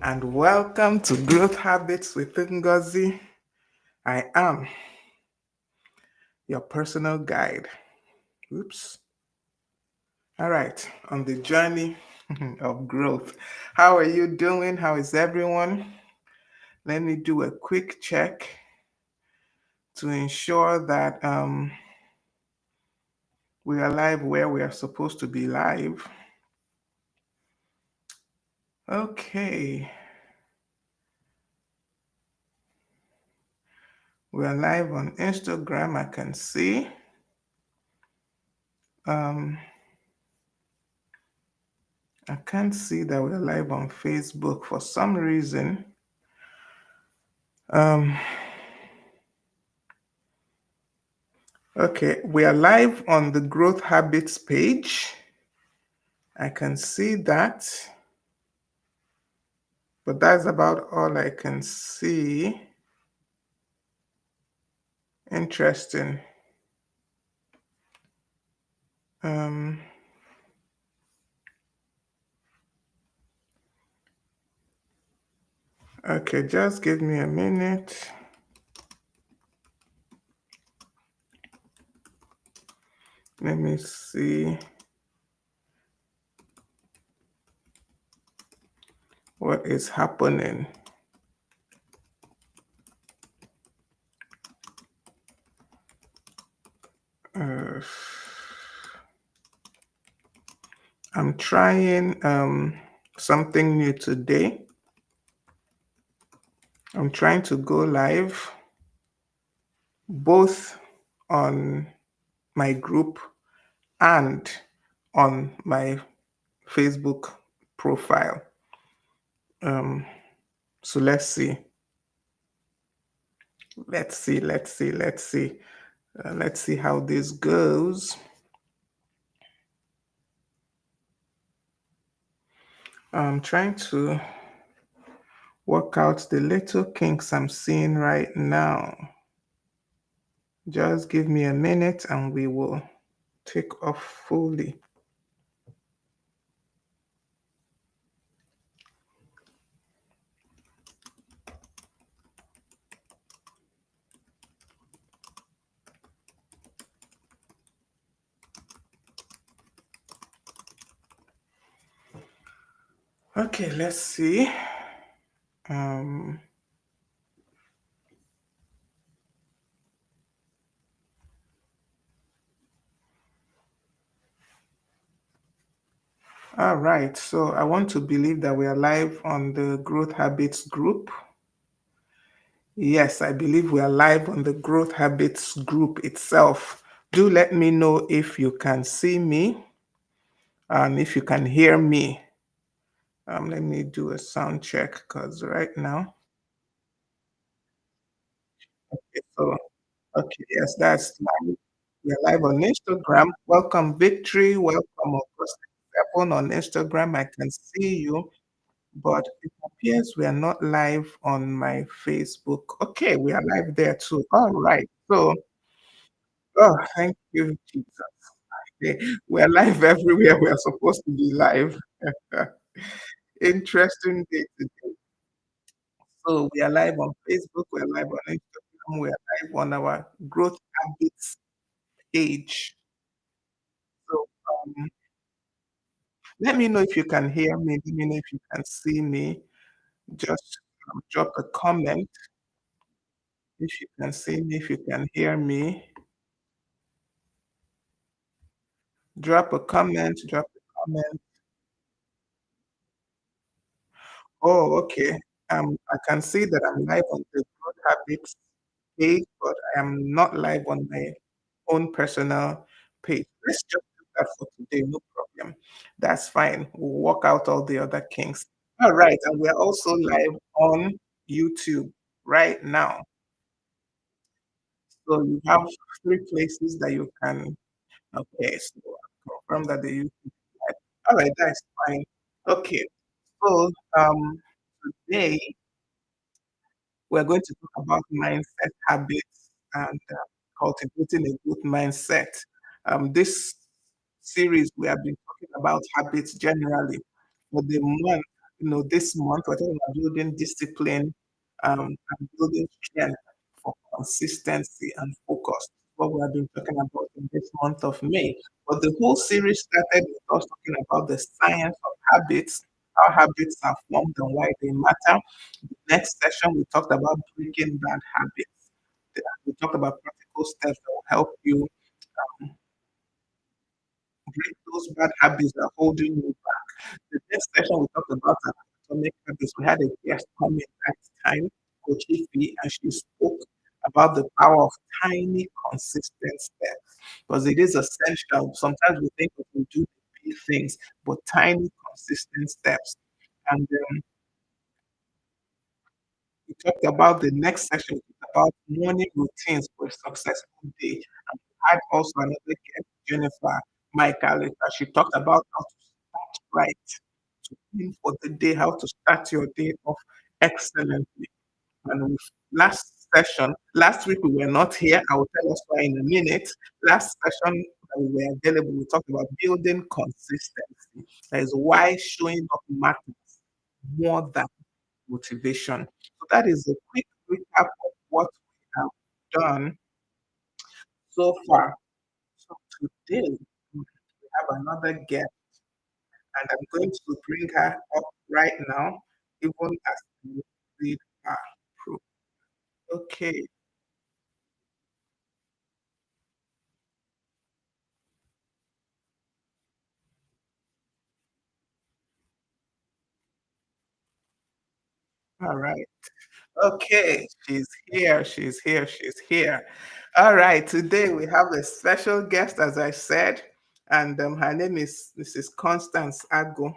and welcome to Growth Habits with Ngozi. I am your personal guide. Oops. All right, on the journey of growth. How are you doing? How is everyone? Let me do a quick check to ensure that we are live where we are supposed to be live. Okay, we are live on Instagram, I can see. Um, I can't see that we're live on Facebook for some reason. Um, okay, we are live on the Growth Habits page. I can see that, but that's about all I can see. Interesting. Um, okay, just give me a minute. Let me see what is happening. Uh, I'm trying something new today. I'm trying to go live both on my group and on my Facebook profile. Um, so let's see. Let's see how this goes. I'm trying to work out the little kinks I'm seeing right now. Just give me a minute and we will take off fully. Okay, let's see. Um, all right, so I want to believe that we are live on the Growth Habits group. Yes, I believe we are live on the Growth Habits group itself. Do let me know if you can see me and if you can hear me. Let me do a sound check because right now, okay, so okay, yes, that's live. We are live on Instagram. Welcome, Victory. Welcome, August 7 on Instagram. I can see you, but it appears we are not live on my Facebook. Okay, we are live there too. All right. So, oh, thank you, Jesus. Okay, we are live everywhere. We are supposed to be live. Interesting day today. So we are live on Facebook. We are live on Instagram. We are live on our Growth Habits page. So let me know if you can hear me. Let me know if you can see me. Just drop a comment if you can see me, if you can hear me. Drop a comment. Drop a comment. Oh, okay. I can see that I'm live on the Growth Habits page, but I am not live on my own personal page. Let's just do that for today, no problem. That's fine. We'll work out all the other kinks. All right, and we're also live on YouTube right now. So you have three places that you can. Okay, so confirm that the YouTube is live. All right, that's fine. Okay, so today we're going to talk about mindset habits and cultivating a good mindset. This series, we have been talking about habits generally for the month. this month we're talking about building discipline, and building strength for consistency and focus. What we have been talking about in this month of May. But the whole series started with us talking about the science of habits, how habits are formed and why they matter. The next session we talked about breaking bad habits. We talked about practical steps that will help you break those bad habits that are holding you back. The next session we talked about atomic habits. We had a guest come in that time, Coach Ife, and she spoke about the power of tiny, consistent steps. Because it is essential. Sometimes we think we do the big things, but tiny, consistent steps. And we talked about the next session about morning routines for a successful day. And we had also another guest, Jennifer Michael. She talked about how to start right, to plan for the day, how to start your day off excellently. And last week we were not here. I will tell us why in a minute. Last session that we were available, we talked about building consistency. That is why showing up matters more than motivation. So that is a quick recap of what we have done so far. So today we have another guest, and I'm going to bring her up right now, even as we read her proof. Okay, all right. Okay, she's here, she's here, she's here. All right, today we have a special guest, as I said, and her name is Mrs. Constance Agu.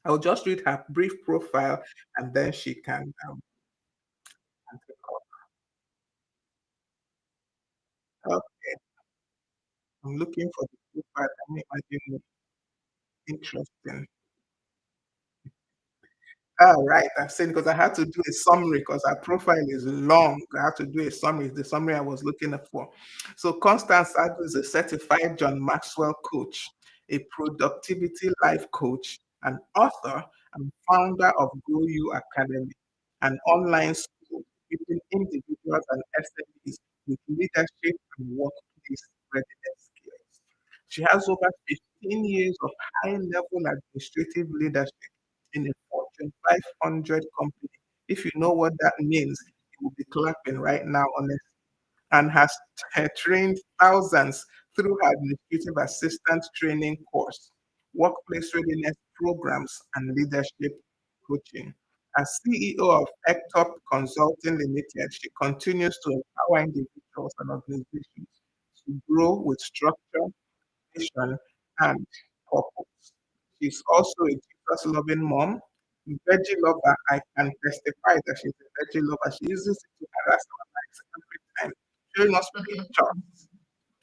I'll just read her brief profile and then she can take off. Okay, I'm looking for the profile. Can you imagine it? Interesting. All right, I've seen because I had to do a summary because our profile is long. I had to do a summary, the summary I was looking for. So Constance Agu is a certified John Maxwell coach, a productivity life coach, an author and founder of GrowU Academy, an online school equipping individuals and SMEs with leadership and workplace readiness skills. She has over 15 years of high-level administrative leadership in a Fortune 500 company. If you know what that means, you will be clapping right now, honestly. And has trained thousands through her administrative assistant training course, workplace readiness programs, and leadership coaching. As CEO of Ectop Consulting Limited, she continues to empower individuals and organizations to grow with structure, vision, and purpose. She's also a Jesus loving mom, veggie lover. I can testify that she's a veggie lover. She uses it to harass our likes every time, showing us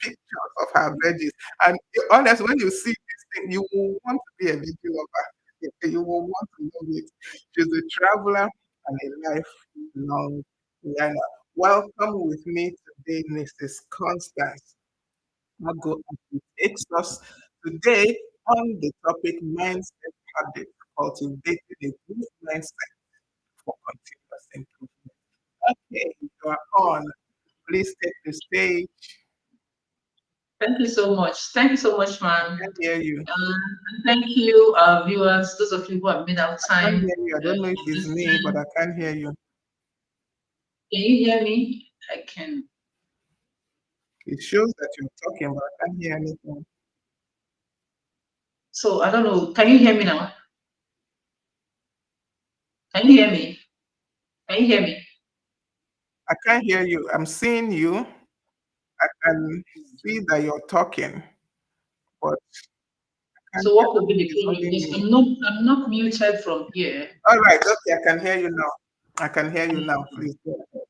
pictures of her veggies. And honestly, when you see this thing, you will want to be a veggie lover. You will want to know it. She's a traveler and a lifelong learner. Welcome with me today, Mrs. Constance. Now go and it takes us today on the topic mindset habit, cultivating a good mindset for continuous improvement. Okay, you are on. Please take the stage. Thank you so much. Thank you so much, man. I can hear you. Thank you, viewers, those of you who have made out I can time. hear you. I don't know if it's This me, but time. I can hear you. Can you hear me? I can. It shows that you're talking, but I can't hear anything. So I don't know. Can you hear me now? Can you hear me? Can you hear me? I can't hear you. I'm seeing you. I can see that you're talking, but I can't So hear. what could be the It's problem? only Because me. I'm not muted from here. All right. Okay, I can hear you now. I can hear you now. Please go ahead.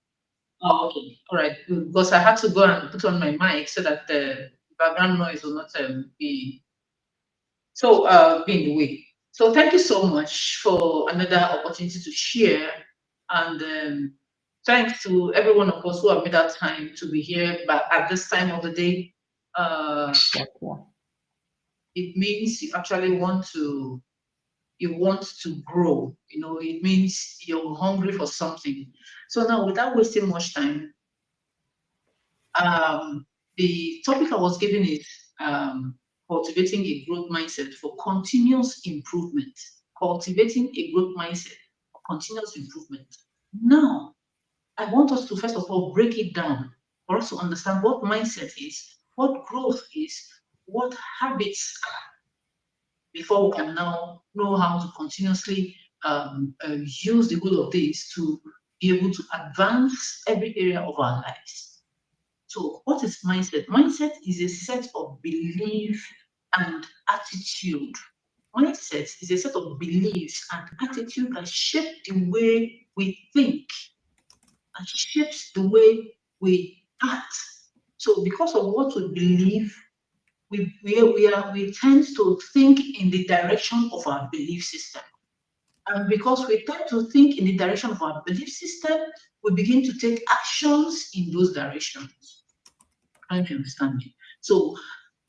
Oh, okay. All right. Good. Because I had to go and put on my mic so that the background noise will not be in the way. So thank you so much for another opportunity to share, and thanks to every one of us who have made that time to be here. But at this time of the day, uh, Okay. it means you actually want to you want to grow. It means you're hungry for something. So now, without wasting much time, um, the topic I was given is cultivating a growth mindset for continuous improvement. Cultivating a growth mindset for continuous improvement. Now, I want us to first of all break it down for us to understand what mindset is, what growth is, what habits are, before we can now know how to continuously use the whole of this to be able to advance every area of our lives. So, what is mindset? Mindset is a set of belief and attitude. Mindset is a set of beliefs and attitude that shape the way we think and shapes the way we act. So, because of what we believe, we tend to think in the direction of our belief system. And because we tend to think in the direction of our belief system, we begin to take actions in those directions. Trying to understand me. So,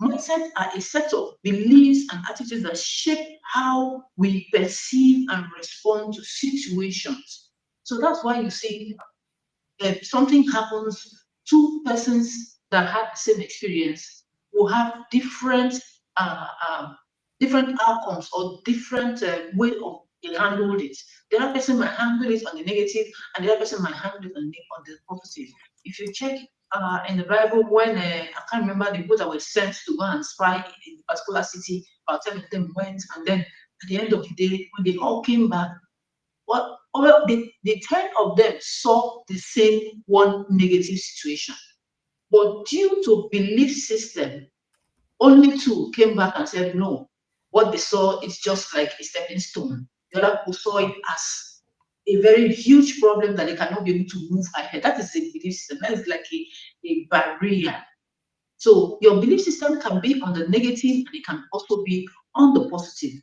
mindset are a set of beliefs and attitudes that shape how we perceive and respond to situations. So that's why you see, if something happens, two persons that had the same experience will have uh, um, different outcomes or different way of they handled it. The other person might handle it on the negative, and the other person might handle it on the positive. If you check in the Bible, when I can't remember the people that were sent to go and spy in a particular city, about 10 of them went, and then at the end of the day, when they all came back, well, the 10 of them saw the same one negative situation. But due to belief system, only two came back and said, no, what they saw is just like a stepping stone. The other people saw it as a very huge problem that they cannot be able to move ahead. That is a belief system. That is like a barrier. So your belief system can be on the negative and it can also be on the positive.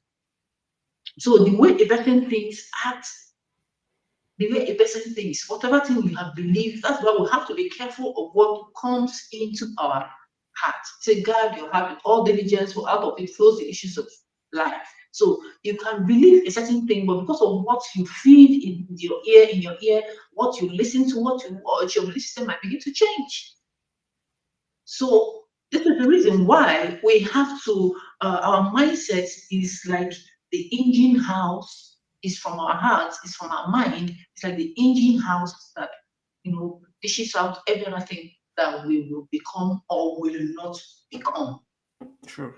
So the way a person thinks, acts, the way a person thinks, whatever thing we have believed, that's why we have to be careful of what comes into our heart. Say, guard your heart with all diligence, for out of it flows the issues of life. So you can believe a certain thing, but because of what you feed in your ear, what you listen to, what you watch, your belief system might begin to change. So this is the reason why we have to, our mindset is like the engine house, is from our hearts, is from our mind. It's like the engine house that, dishes out everything that we will become or will not become. True.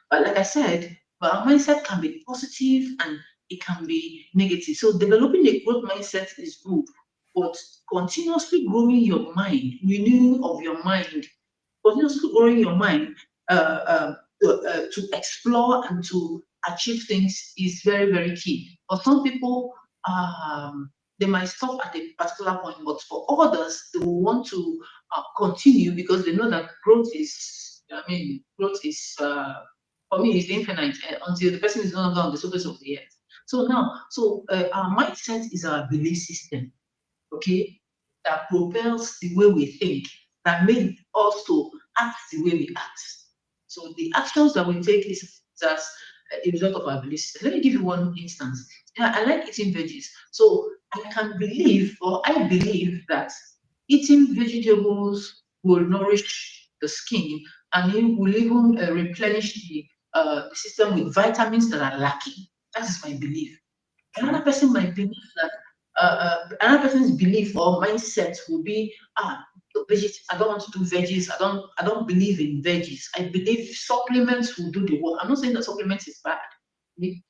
But like I said, our mindset can be positive and it can be negative. So developing a growth mindset is good, but continuously growing your mind, renewing of your mind, continuously growing your mind to explore and to achieve things is very, very key. For some people, they might stop at a particular point, but for others, they will want to continue because they know that growth is, growth is, for me, is infinite until the person is no longer on the surface of the earth. So now, our mindset is our belief system, okay, that propels the way we think, that makes us to act the way we act. So the actions that we take is as a result of our belief system. Let me give you one instance. Yeah, I like eating veggies. So I can believe, or I believe that eating vegetables will nourish the skin and it will even replenish the system with vitamins that are lacking. That is my belief. Another True. person might believe that another person's belief or mindset will be I don't want to do veggies. I don't believe in veggies. I believe supplements will do the work. I'm not saying that supplements is bad. Okay?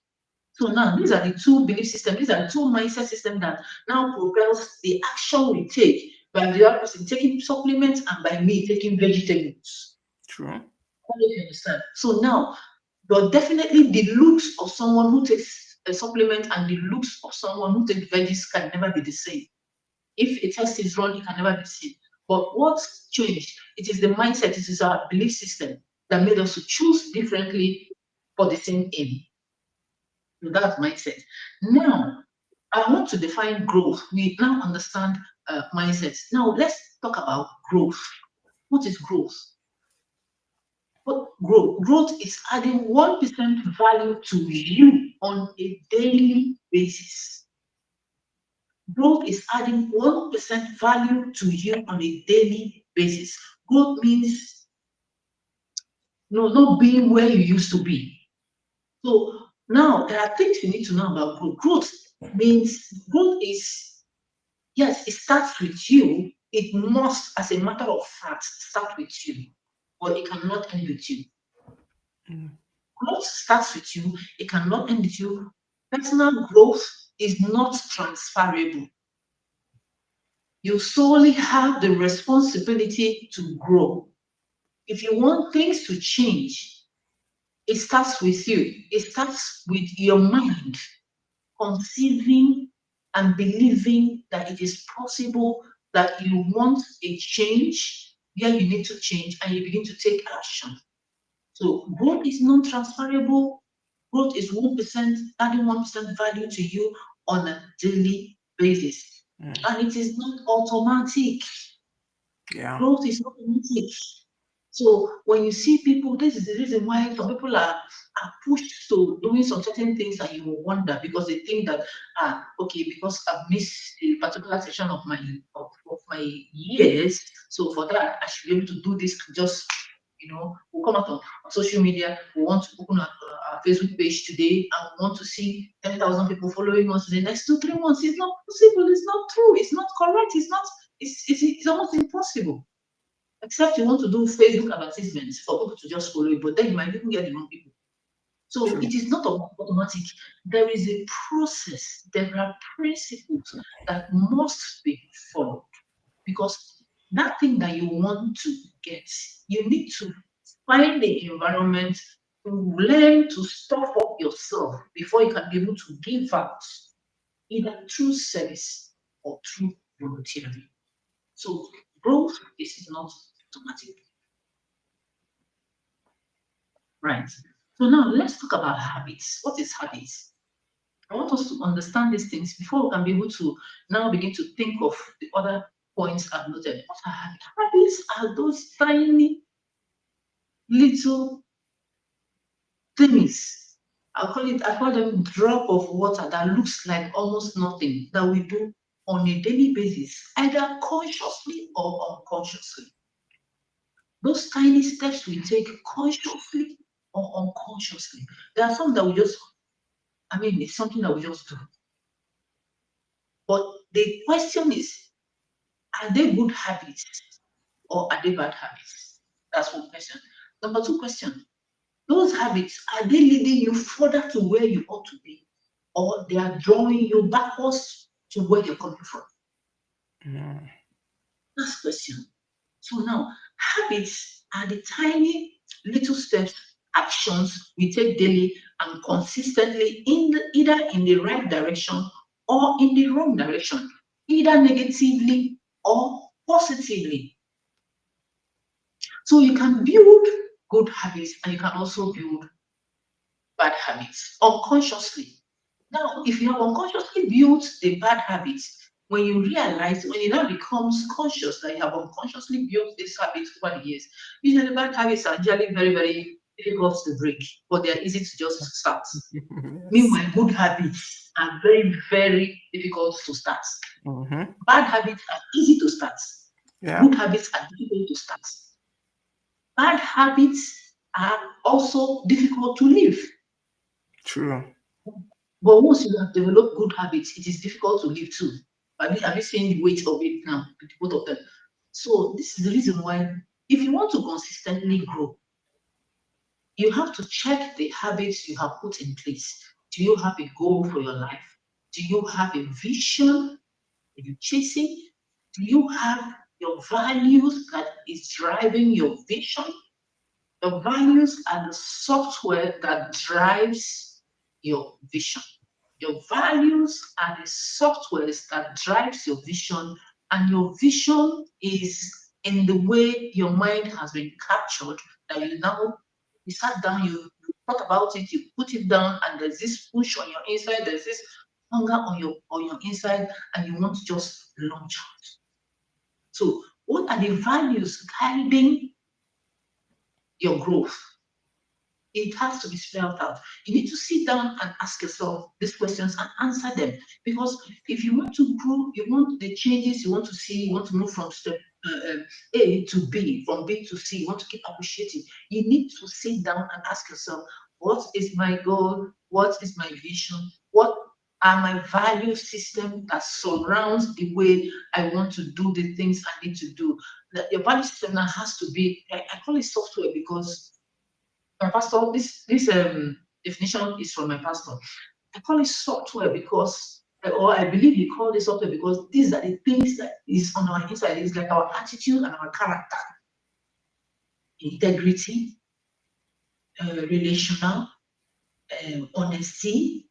So now these are the two belief systems, these are the two mindset systems that now propels the action we take by the other person taking supplements and by me taking vegetables. True. I don't know if you understand. So now, but definitely the looks of someone who takes a supplement and the looks of someone who takes veggies can never be the same. If a test is run, it can never be seen. But what's changed? It is the mindset, it is our belief system that made us to choose differently for the same aim. So that's mindset. Now, I want to define growth. We now understand mindsets. Now, let's talk about growth. What is growth? But growth is adding 1% value to you on a daily basis. Growth is adding 1% value to you on a daily basis. Growth means no, not being where you used to be. So now there are things you need to know about growth. Growth is, yes, it starts with you. It must, as a matter of fact, start with you, but it cannot end with you. Mm. Growth starts with you, it cannot end with you. Personal growth is not transferable. You solely have the responsibility to grow. If you want things to change, it starts with you. It starts with your mind conceiving and believing that it is possible, that you want a change, where you need to change, and you begin to take action. So growth is non-transferable. Growth is 1%, adding 1% value to you on a daily basis. Mm. And it is not automatic. Yeah. Growth is not automatic. So when you see people, this is the reason why some people are pushed to doing some certain things, and you will wonder because they think that okay, because I've missed a particular section of my years, so for that I should be able to do this to just we'll come out on social media. We want to open our Facebook page today, and we want to see 10,000 people following us in the next 2 3 months. It's not possible. It's not true. It's not correct. It's not. It's almost impossible. Except you want to do Facebook advertisements for people to just follow you, but then you might even get the wrong people. So True. it is not automatic. There is a process. There are principles that must be followed because that thing that you want to get, you need to find the environment to learn to stuff up yourself before you can be able to give out either through service or through volunteering. So growth is not automatic. Right. So now let's talk about habits. What is habits? I want us to understand these things before we can be able to now begin to think of the other points I've noted. What are habits? Habits are those tiny little things. I call them drop of water that looks like almost nothing that we do on a daily basis, either consciously or unconsciously. Those tiny steps we take consciously or unconsciously. There are some that we just it's something that we just do. But the question is, are they good habits or are they bad habits? That's one question. Number two question, those habits, are they leading you further to where you ought to be? Or they are drawing you backwards to where you're coming from? Mm. Last question. So now, habits are the tiny little steps, actions we take daily and consistently either in the right direction or in the wrong direction, either negatively or positively. So you can build good habits and you can also build bad habits unconsciously. Now, if you have unconsciously built the bad habits, when you realize, when it now becomes conscious that you have unconsciously built these habits over the years, usually bad habits are usually very, very difficult to break, but they're easy to just start. Yes. Meanwhile, good habits are very, very difficult to start. Mm-hmm. Bad habits are easy to start. Yeah. Good habits are difficult to start. Bad habits are also difficult to live. True. But once you have developed good habits, it is difficult to live too. Have you seen the weight of it now, both of them? So this is the reason why if you want to consistently grow, you have to check the habits you have put in place. Do you have a goal for your life? Do you have a vision? Are you chasing? Do you have your values that is driving your vision? The values are the software that drives your vision. Your values are the softwares that drives your vision, and your vision is in the way your mind has been captured. That you sat down, you thought about it, you put it down, and there's this push on your inside, there's this hunger on your inside, and you want to just launch out. So, what are the values guiding your growth. It has to be spelled out. You need to sit down and ask yourself these questions and answer them. Because if you want to grow, you want the changes you want to see, you want to move from step A to B, from B to C, you want to keep appreciating, you need to sit down and ask yourself, what is my goal? What is my vision? What are my value system that surrounds the way I want to do the things I need to do? Your value system now has to be, I call it software because my pastor, this definition is from my pastor. I call it software because, or I believe he called it software because these are the things that is on our inside. It's like our attitude and our character, integrity, relational, honesty,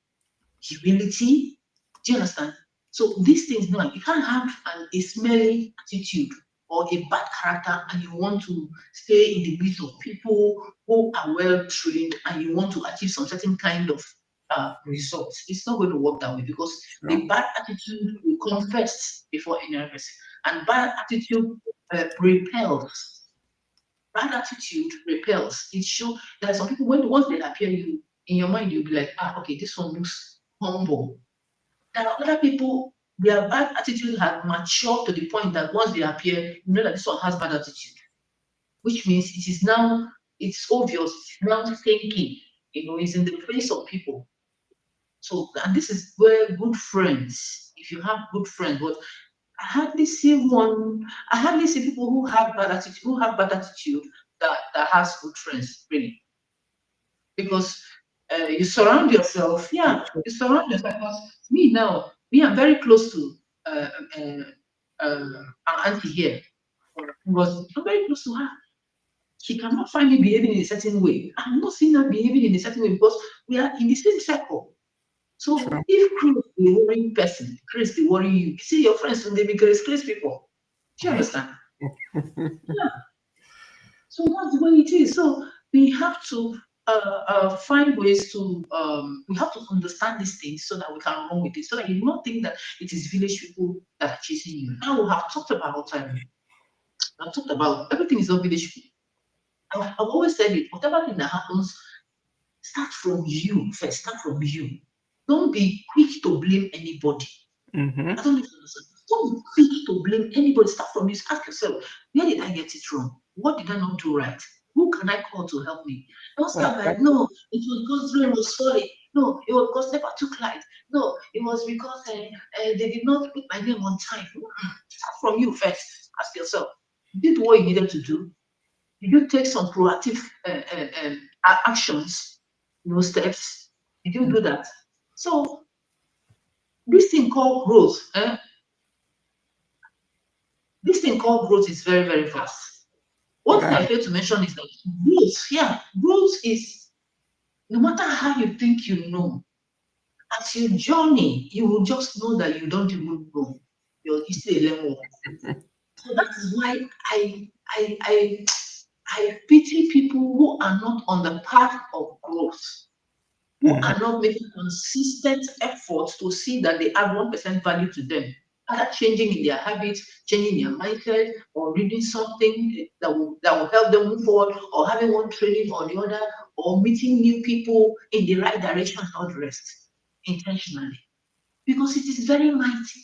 humility. Do you understand? So these things, no, you can't have a smelly attitude or a bad character and you want to stay in the midst of people who are well trained and you want to achieve some certain kind of results. It's not going to work that way because Sure. the bad attitude will come first before any other person. And bad attitude repels. Bad attitude repels. It shows that some people, when once they appear you in your mind, you'll be like, ah, okay, this one looks humble. There are other people, their bad attitude has matured to the point that once they appear, you know that this one has bad attitude, which means it is now, it's obvious, it's now thinking, it's in the face of people. So, and this is where good friends, if you have good friends, but I hardly see one, I hardly see people who have bad attitude that has good friends, really. Because you surround yourself, yeah, True. you surround yourself. Because me now, me, I'm very close to uh, uh, our auntie here. Because I'm very close to her. She cannot find me behaving in a certain way. I'm not seeing her behaving in a certain way because we are in the same circle. So True. if Chris the worrying person, Chris the worry you, see your friends when they be Chris people. Do you understand? Yeah. So that's the way it is. So we have to find ways to we have to understand these things so that we can run with it. So that you do not think that it is village people that are chasing you. Now we have talked about I've talked about everything is not village people. I've always said it. Whatever thing that happens, start from you first. Start from you. Don't be quick to blame anybody. Mm-hmm. I don't know if you understand. Don't be quick to blame anybody. Start from you. Ask yourself, where did I get it wrong? What did I not do right? Who can I call to help me? Don't start by, Exactly. no, it was because rain was falling. No, it was because never took light. No, it was because they did not put my name on time. Start from you first. Ask yourself, you did what you needed to do. Did you take some proactive actions, steps? Did you do that? So this thing called growth, this thing called growth is very, very fast. One thing Yeah. I failed to mention is that growth, yeah, growth is no matter how you think you know, as you journey, you will just know that you don't even know. You still a level. So that is why I I I pity people who are not on the path of growth, who Mm-hmm. are not making consistent efforts to see that they add 1% value to them. Either changing in their habits, changing their mindset, or reading something that will help them move forward, or having one training or the other, or meeting new people in the right direction and all the rest intentionally. Because it is very mighty.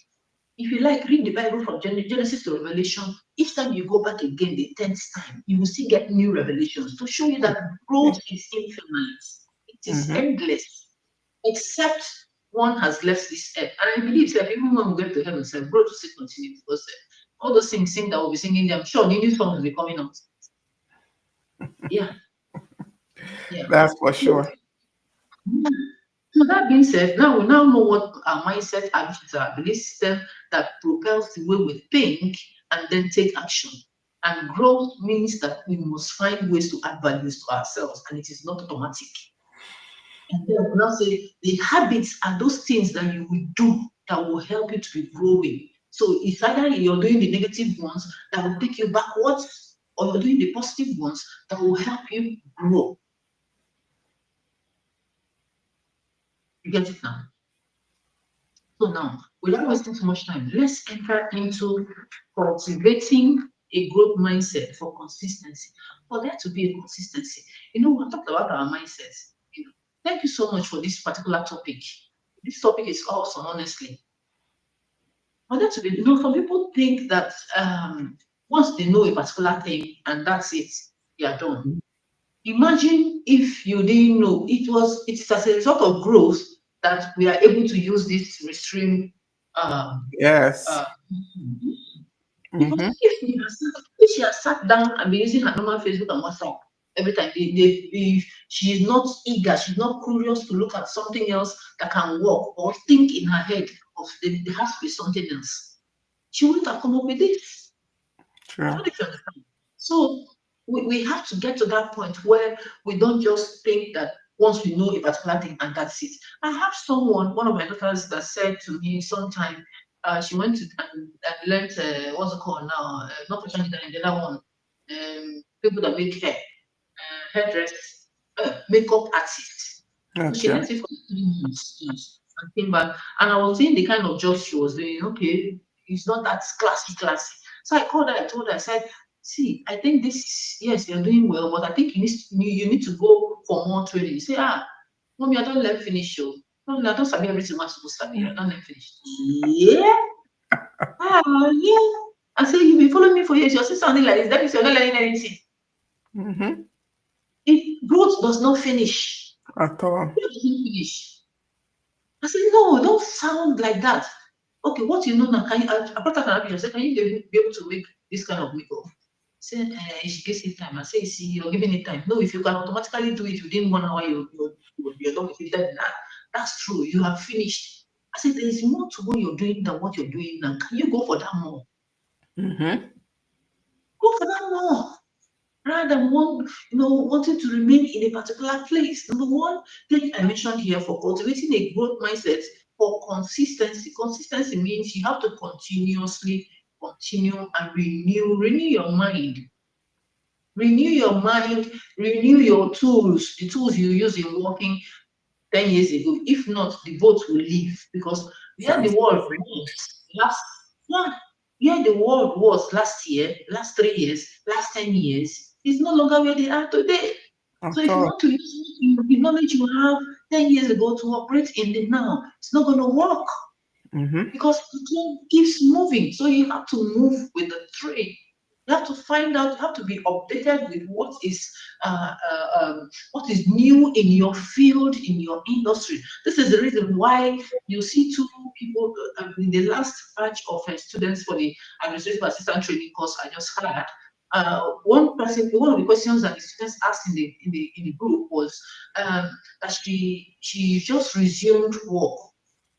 If you like, read the Bible from Genesis to Revelation. Each time you go back again, the 10th time, you will still get new revelations to show you that growth is infinite. It is Mm-hmm. endless, except one has left this earth. And I believe that even when we get to heaven, growth will still continue because all those things that we'll be singing them, sure, the new songs will be coming out. Yeah, yeah. That's for So, sure. so that being said, now we now know what our mindset actions are, belief system that propels the way we think and then take action. And growth means that we must find ways to add values to ourselves, and it is not automatic. And then we now say the habits are those things that you will do that will help you to be growing. So it's either you're doing the negative ones that will take you backwards, or you're doing the positive ones that will help you grow. You get it now? So now, without wasting so much time, let's enter into cultivating. a growth mindset for consistency. For there to be a consistency, we talked about our mindsets. Thank you so much for this particular topic. This topic is awesome, honestly. For there to be, some people think that once they know a particular thing and that's it, they are done. Imagine if you didn't know it's as a result of growth that we are able to use this restream. Um, Yes. uh, because Mm-hmm. if she has sat down and been using her normal Facebook and WhatsApp every time, she is not eager, she's not curious to look at something else that can work or think in her head of there has to be something else. She wouldn't have come up with this. I True. don't know if you understand. So we have to get to that point where we don't just think that once we know a particular thing and that's it. I have one of my daughters that said to me sometime, she went to and learned what's it called now? Not fashion design, the other one. People that make hair, hairdress, makeup artist. So she Okay. left it for 3 months, yes, and came back. And I was seeing the kind of job she was doing. Okay, it's not that classy. So I called her, I told her, I said, see, I think this is, yes, you're doing well, but I think you need to go for more training. You say, mommy, I don't learn finish show. Mommy, I don't study everything I'm supposed to study. I don't learn finish. Yeah. Yeah. I say, you've been following me for years. You're still sounding like this. That means you're not learning anything. Mm-hmm. Growth does not finish. At all. Growth doesn't finish. I said, no, don't sound like that. Okay, what you know now, can you, I brought her up, I said, can you be able to make this kind of makeup? Say, she gives it time. I say, see, you're giving it time. No, if you can automatically do it within 1 hour, you're done with it. That's true. You have finished. I said, there is more to what you're doing than what you're doing now. Can you go for that more? Mm-hmm. Go for that more. Rather than wanting to remain in a particular place. Number one thing I mentioned here for cultivating a growth mindset for consistency. Consistency means you have to continuously continue and renew your mind. Renew your mind, renew your tools, the tools you use in working 10 years ago. If not, the boat will leave because where the Sounds world perfect. was last yeah, where the world was last year, last 3 years, last 10 years is no longer where they are today. So At if you all. want to use the knowledge you have 10 years ago to operate in the now, it's not going to work Mm-hmm. because the train keeps moving. So you have to move with the train. You have to find out. You have to be updated with what is new in your field, in your industry. This is the reason why you see two people in the last batch of students for the administrative assistant training course I just had. One of the questions that the students asked in the group was that she just resumed work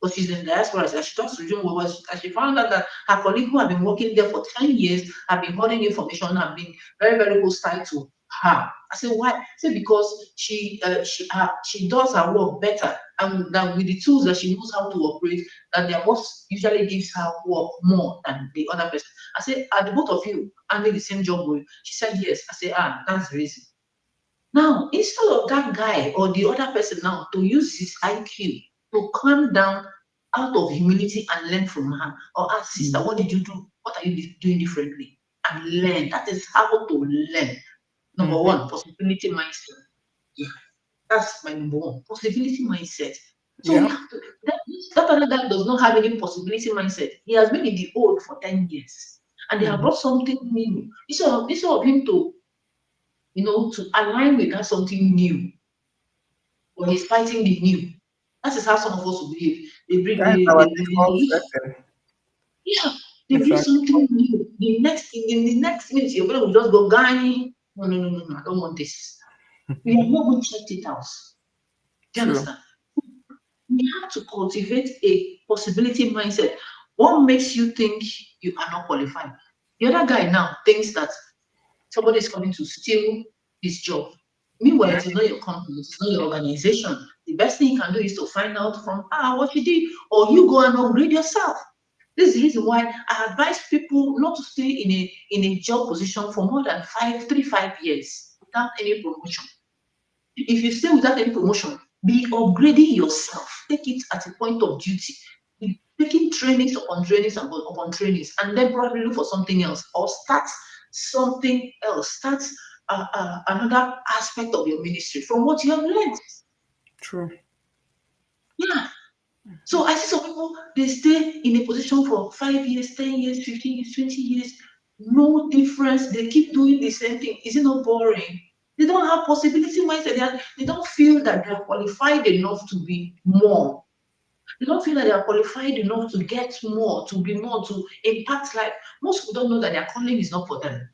but she's in diaspora. So she talks to June was and she found out that her colleague who had been working there for 10 years had been holding information and been very, very hostile to her. I said, why? I said, because she does her work better and that with the tools that she knows how to operate, that their boss usually gives her work more than the other person. I said, are the both of you handling the same job role? She said, yes. I said, that's the reason. Now, instead of that guy or the other person now to use his IQ to calm down out of humility and learn from her, or ask sister, what did you do? What are you doing differently? And learn. That is how to learn. Number Mm-hmm. one, possibility mindset. Yeah, that's my number one. Possibility mindset. So we Yeah. have to that other guy does not have any possibility mindset. He has been in the old for 10 years. And they have Mm-hmm. brought something new. Instead of him to to align with that something new, or he's fighting the new. That is how some of us will behave. They bring That is our they default bring, setting. yeah, they It's bring our something default. new. In the next minute, your brain will just go, Gani. No, I don't want this. We have not even checked it out. Do you True. understand? We have to cultivate a possibility mindset. What makes you think you are not qualified? The other guy now thinks that somebody is coming to steal his job. Meanwhile, it is not your company, it is not your organization. The best thing you can do is to find out from what you did, or you go and upgrade yourself. This is the reason why I advise people not to stay in a job position for more than 5 years without any promotion. If you stay without any promotion, be upgrading yourself. Take it at a point of duty. Be taking trainings upon trainings and then probably look for something else or start. something else. Start another aspect of your ministry from what you have learned. True. Yeah. So I see some people, they stay in a position for 5 years, 10 years, 15 years, 20 years, no difference. They keep doing the same thing. Is it not boring? They don't have possibility mindset. They don't feel that they are qualified enough to be more. They don't feel that they are qualified enough to get more, to be more, to impact life. Most people don't know that their calling is not for them.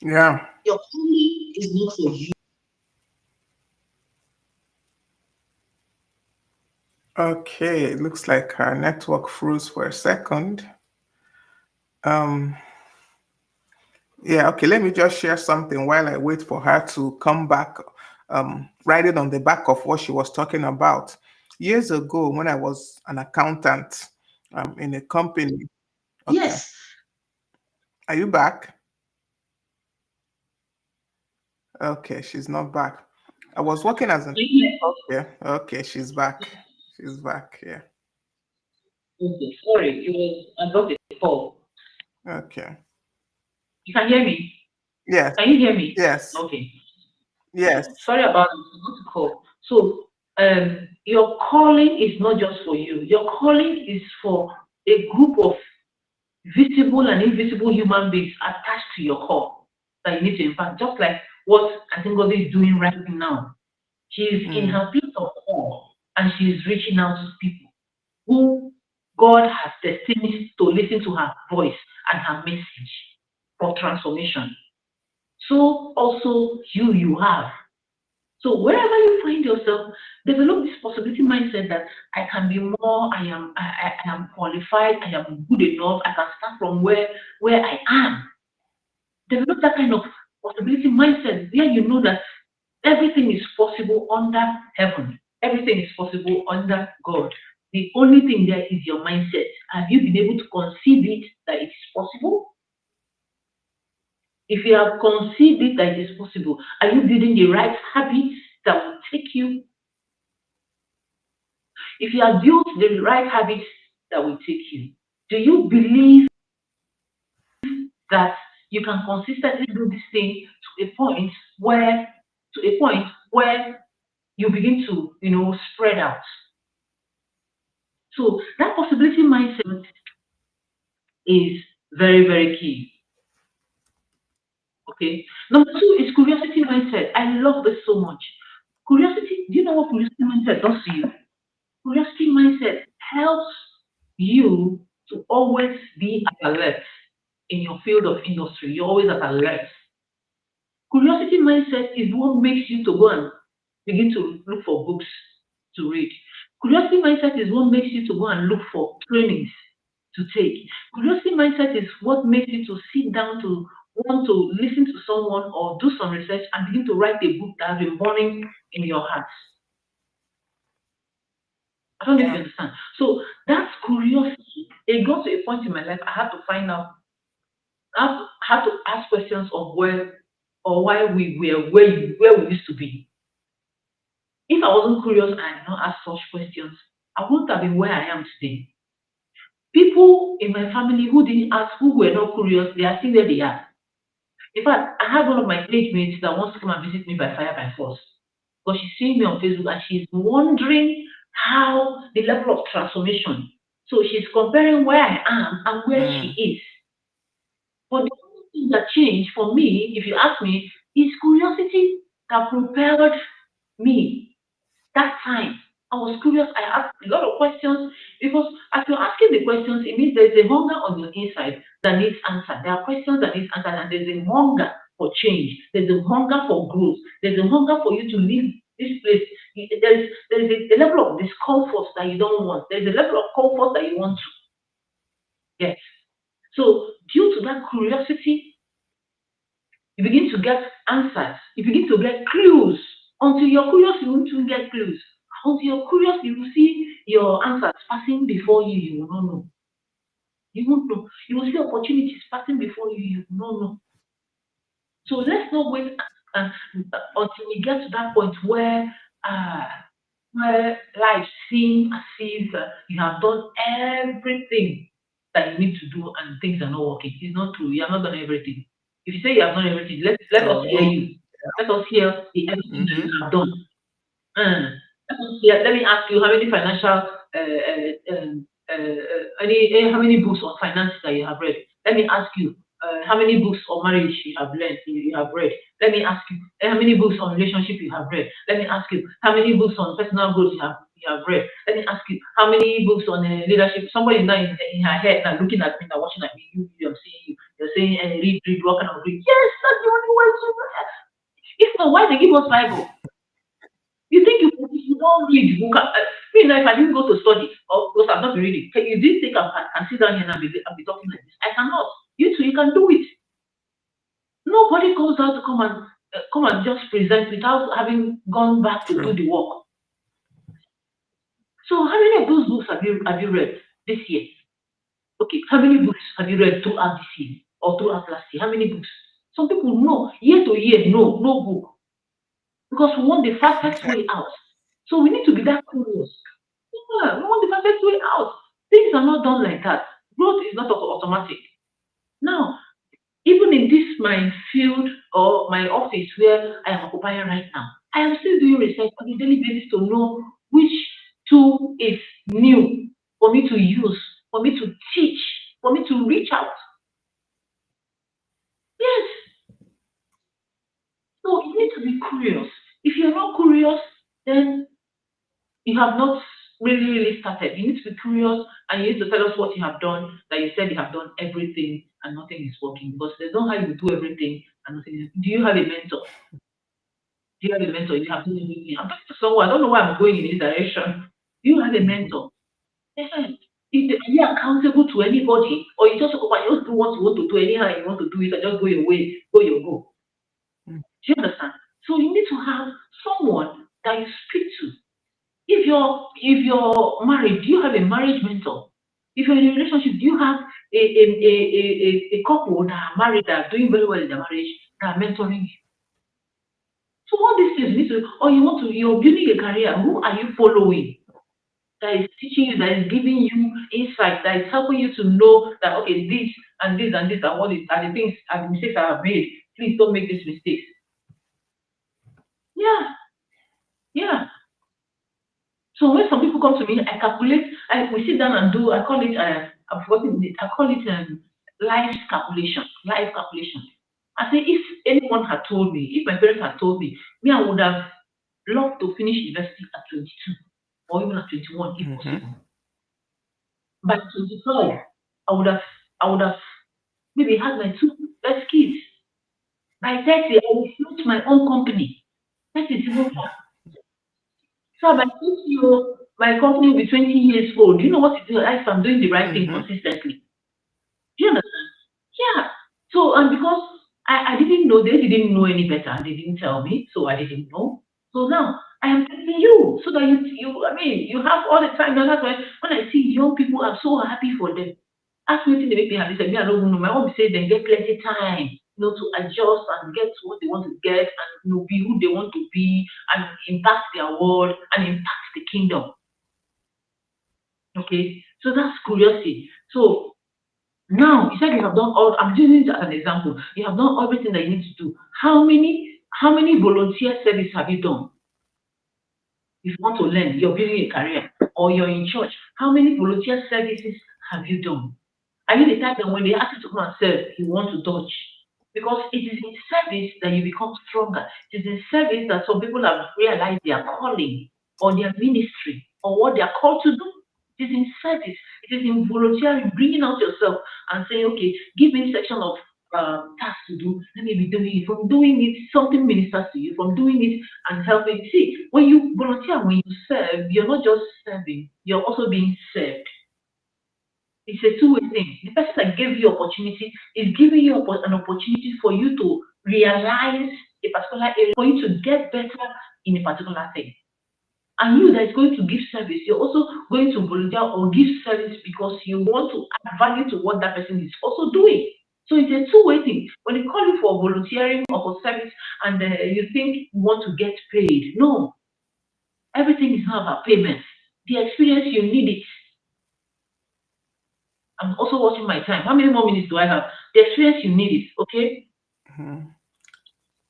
Yeah. Your calling is not for you. Okay. It looks like our network froze for a second. Um, yeah, okay, let me just share something while I wait for her to come back. Write it on the back of what she was talking about. Years ago, when I was an accountant in a company. Okay. Yes. Are you back? Okay, she's not back. I was working as an. Okay, okay, she's back. She's back. Yeah. Okay, sorry, it was I got a call. Okay. You can hear me? Yes. Can you hear me? Yes. Okay. Yes. Sorry about the call. So, your calling is not just for you. Your calling is for a group of visible and invisible human beings attached to your call that you need to impact. Just like what I think Ngozi is doing right now. She's in Mm, her place of call and she's reaching out to people who God has destined to listen to her voice and her message for transformation. So also you have. So wherever you find yourself, develop this possibility mindset that I can be more, I am qualified, I am good enough, I can start from where I am. Develop that kind of possibility mindset where you know that everything is possible under heaven. Everything is possible under God. The only thing there is your mindset. Have you been able to conceive it that it is possible? If you have conceived it that it is possible, are you building the right habits that will take you? If you have built the right habits that will take you, do you believe that you can consistently do this thing to a point where you begin to spread out? So that possibility mindset is very, very key. Okay. Number two is curiosity mindset. I love this so much. Curiosity, do you know what curiosity mindset does to you? Curiosity mindset helps you to always be at alert in your field of industry. You're always at alert. Curiosity mindset is what makes you to go and begin to look for books to read. Curiosity mindset is what makes you to go and look for trainings to take. Curiosity mindset is what makes you to sit down to want to listen to someone or do some research and begin to write a book that has been burning in your heart. I don't know if you yeah. understand. So that's curiosity. It got to a point in my life I had to find out, I had to ask questions of where or why we were where we used to be. If I wasn't curious and I did not ask such questions, I wouldn't have been where I am today. People in my family who didn't ask, who were not curious, they are still where they are. In fact, I have one of my age mates that wants to come and visit me by fire by force. Because she's seeing me on Facebook and she's wondering how the level of transformation. So she's comparing where I am and where she Mm, is. But the only thing that changed for me, if you ask me, is curiosity that propelled me that time. I was curious. I asked a lot of questions because as you're asking the questions, it means there's a hunger on your inside that needs answered. There are questions that need answered, and there's a hunger for change. There's a hunger for growth. There's a hunger for you to leave this place. There's a level of discomfort that you don't want. There's a level of comfort that you want to get. So due to that curiosity, you begin to get answers. You begin to get clues. Until you're curious, you won't even get clues. Until you're curious, you will see your answers passing before you. You will not know. You won't know. You will see opportunities passing before you. You will not know. So let's not wait until we get to that point uh, where life seems as if you have done everything. that you need to do and things are not working. It's not true. You have not done everything. If you say you have done everything, let us hear Oh, you. Let us hear the everything that you mm-hmm. have done. Let us hear. Let me ask you how many financial how many books on finance that you have read. Let me ask you how many books on marriage you have learned, you have read. Let me ask you how many books on relationship you have read. Let me ask you how many books on personal growth you have read. Let me ask you how many books on leadership. Somebody now in her head now looking at me now watching at me. I'm seeing you. You're saying read, what kind of read? Yes, that's the only way to. If not, why they give us Bible? You think you don't read, you can, me now, if I didn't go to study, or because I've not been reading, you didn't think I can sit down here and be talking like this. I cannot. You too, you can do it. Nobody goes out to come and just present without having gone back to do True. the work. So how many of those books have you read this year? Okay, how many books have you read throughout this year or throughout last year? How many books? Some people know year to year, no book because we want the fastest way out. So we need to be that curious. Yeah, we want the fastest way out. Things are not done like that. Growth is not automatic. Now, even in this my field or my office where I am occupying right now, I am still doing research on a daily basis to know which tool is new for me to use, for me to teach, for me to reach out. Yes, so you need to be curious. If you're not curious, then you have not really started. You need to be curious and you need to tell us what you have done, that you said you have done everything and nothing is working. Because there's no how you do everything and nothing is. Do you have a mentor? Do you have a mentor? You have done everything. I'm talking to someone, I don't know why I'm going in this direction. Do you have a Mm-hmm. mentor? Yes. Are you accountable to anybody? Or you just open, you just do what you want to do anyhow you want to do it and just go your way, go your go. Do you understand? So you need to have someone that you speak to. If you're married, do you have a marriage mentor? If you're in a relationship, do you have a couple that are married that are doing very well in their marriage that are mentoring you? So all these things you need to, or you're building a career. Who are you following? That is teaching you, that is giving you insight, that is helping you to know that okay, this and this and this and what are the things and the mistakes I have made. Please don't make these mistakes. Yeah, yeah. So when some people come to me, I calculate, we sit down and do, I call it, I've forgotten it, I call it life calculation. I say, if anyone had told me, if my parents had told me, I would have loved to finish university at 22 or even at 21 if Mm-hmm. possible. By 25, I would have maybe had my two best kids. By 30, I will launch my own company. That is even far. So by 50, my company will be 20 years old. Do you know what to do if I'm doing the right thing Mm-hmm. consistently? Do you understand? Yeah. So and because I didn't know, they didn't know any better. They didn't tell me, so I didn't know. So now I am telling you so that you I mean you have all the time. And that's why when I see young people, I'm so happy for them. Ask me to make me happy. Say me, I don't know. My mom say they get plenty time, to adjust and get what they want to get and be who they want to be and impact their world and impact the kingdom. Okay, so that's curiosity. So now you said you have done all. I'm using it as an example. You have done everything that you need to do. How many volunteer service have you done? If you want to learn, you're building a career, or you're in church. How many volunteer services have you done? Are you the type that when they ask you to come and serve, you want to dodge? Because it is in service that you become stronger. It is in service that some people have realized their calling or their ministry or what they are called to do. It is in service. It is in volunteering, bringing out yourself and saying, okay, give me a section of tasks to do. Let me be doing it. From doing it, something ministers to you. From doing it and helping. See, when you volunteer, when you serve, you're not just serving, you're also being served. It's a two-way thing. The person that gave you opportunity is giving you an opportunity for you to realize a particular area, for you to get better in a particular thing. And you that is going to give service, you're also going to volunteer or give service because you want to add value to what that person is also doing. So it's a two-way thing. When they call you for volunteering or for service and you think you want to get paid, no, everything is not about payment. The experience, you need it. I'm also watching my time. How many more minutes do I have? The experience you need it, okay? Mhm.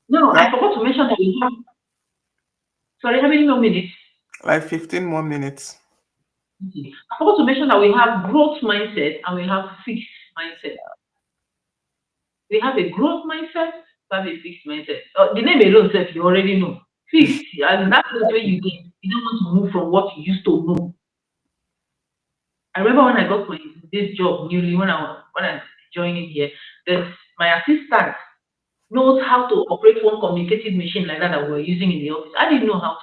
No, Like I forgot to mention that we have, sorry, how many more minutes? like 15 more minutes. Okay. I forgot to mention that we have growth mindset and we have fixed mindset. We have a growth mindset, we have a fixed mindset. The name alone says you already know. Fixed, and that's the way you get. You don't want to move from what you used to know. I remember when I got my this job newly, when I joined in here, there's my assistant knows how to operate one communicative machine like that that we were using in the office. I didn't know how to.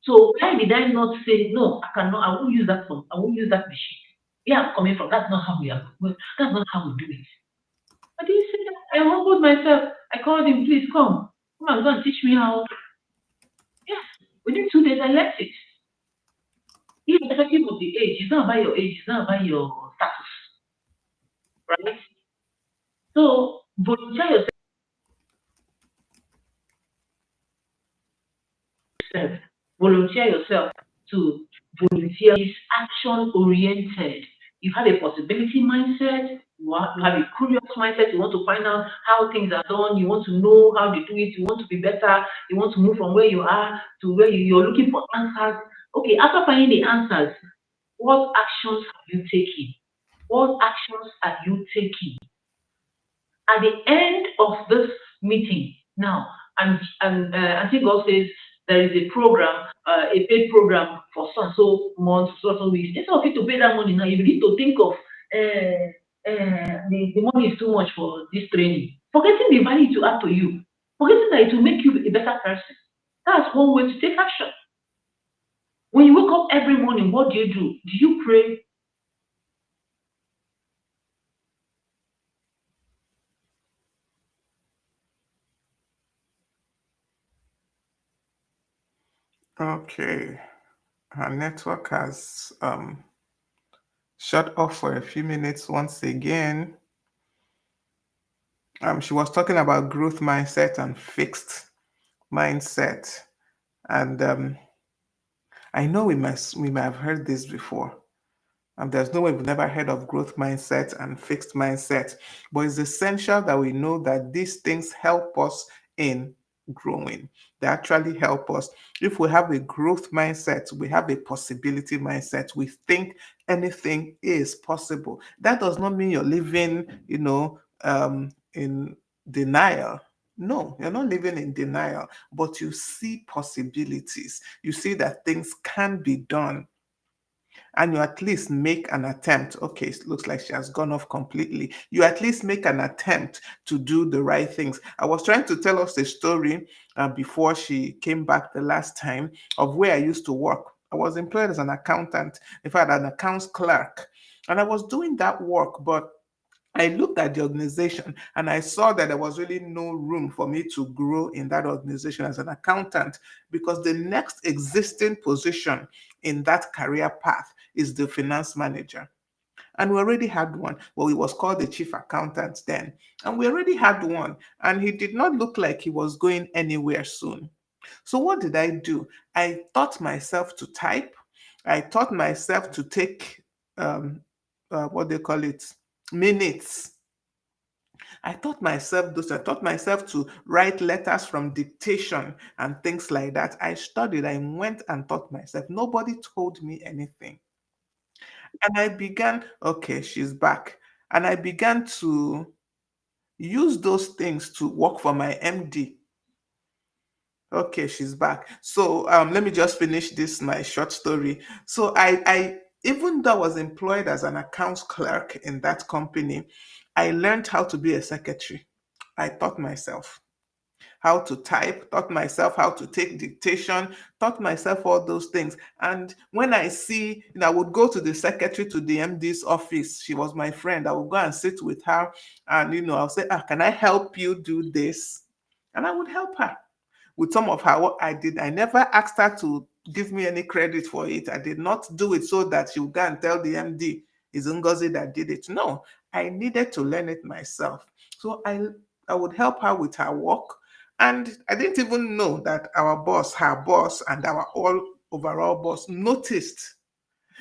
So why did I not say no? I cannot. I won't use that phone. I won't use that machine. Where I'm coming from, that's not how we are. That's not how we do it. I didn't say that. I humbled myself. I called him, please come and go and teach me how. Yes, within 2 days I left it. Irrespective of the age, it's not about your age, it's not about your status, right? So volunteer yourself. Volunteer yourself to volunteer is action oriented. You have a possibility mindset, you have a curious mindset, you want to find out how things are done, you want to know how they do it, you want to be better, you want to move from where you are to where you're looking for answers. Okay, after finding the answers, what actions have you taken? What actions are you taking? At the end of this meeting now, and I think God says there is a program, a paid program for so months, so weeks. Instead of you to pay that money now, you begin to think of the money is too much for this training. Forgetting the value to add to you, forgetting that it will make you a better person. That's one way to take action. When you wake up every morning, what do? Do you pray? Okay. Her network has shut off for a few minutes once again. She was talking about growth mindset and fixed mindset. And I know we might have heard this before. There's no way we've never heard of growth mindset and fixed mindset, but it's essential that we know that these things help us in growing. They actually help us. If we have a growth mindset, we have a possibility mindset. We think anything is possible. That does not mean you're living, in denial. No, you're not living in denial, but you see possibilities. You see that things can be done and you at least make an attempt. Okay, it looks like she has gone off completely. You at least make an attempt to do the right things. I was trying to tell us a story before she came back the last time of where I used to work. I was employed as an accountant, in fact, an accounts clerk. And I was doing that work, but I looked at the organization and I saw that there was really no room for me to grow in that organization as an accountant because the next existing position in that career path is the finance manager. And we already had one. Well, he was called the chief accountant then. And we already had one. And he did not look like he was going anywhere soon. So what did I do? I taught myself to type. I taught myself to take what they call it, minutes. I taught myself to write letters from dictation and things like that. I studied, I went and taught myself. Nobody told me anything. And I began, okay, she's back. And I began to use those things to work for my MD. Okay, she's back. So let me just finish this my short story. So I even though I was employed as an accounts clerk in that company, I learned how to be a secretary. I taught myself how to type, taught myself how to take dictation, taught myself all those things. And when I see, I would go to the secretary to the MD's office. She was my friend. I would go and sit with her and, I'll say, can I help you do this? And I would help her with some of her what I did. I never asked her to give me any credit for it. I did not do it so that she would go and tell the MD it's Ngozi that did it. No, I needed to learn it myself. So I would help her with her work. And I didn't even know that our boss, her boss, and our all overall boss noticed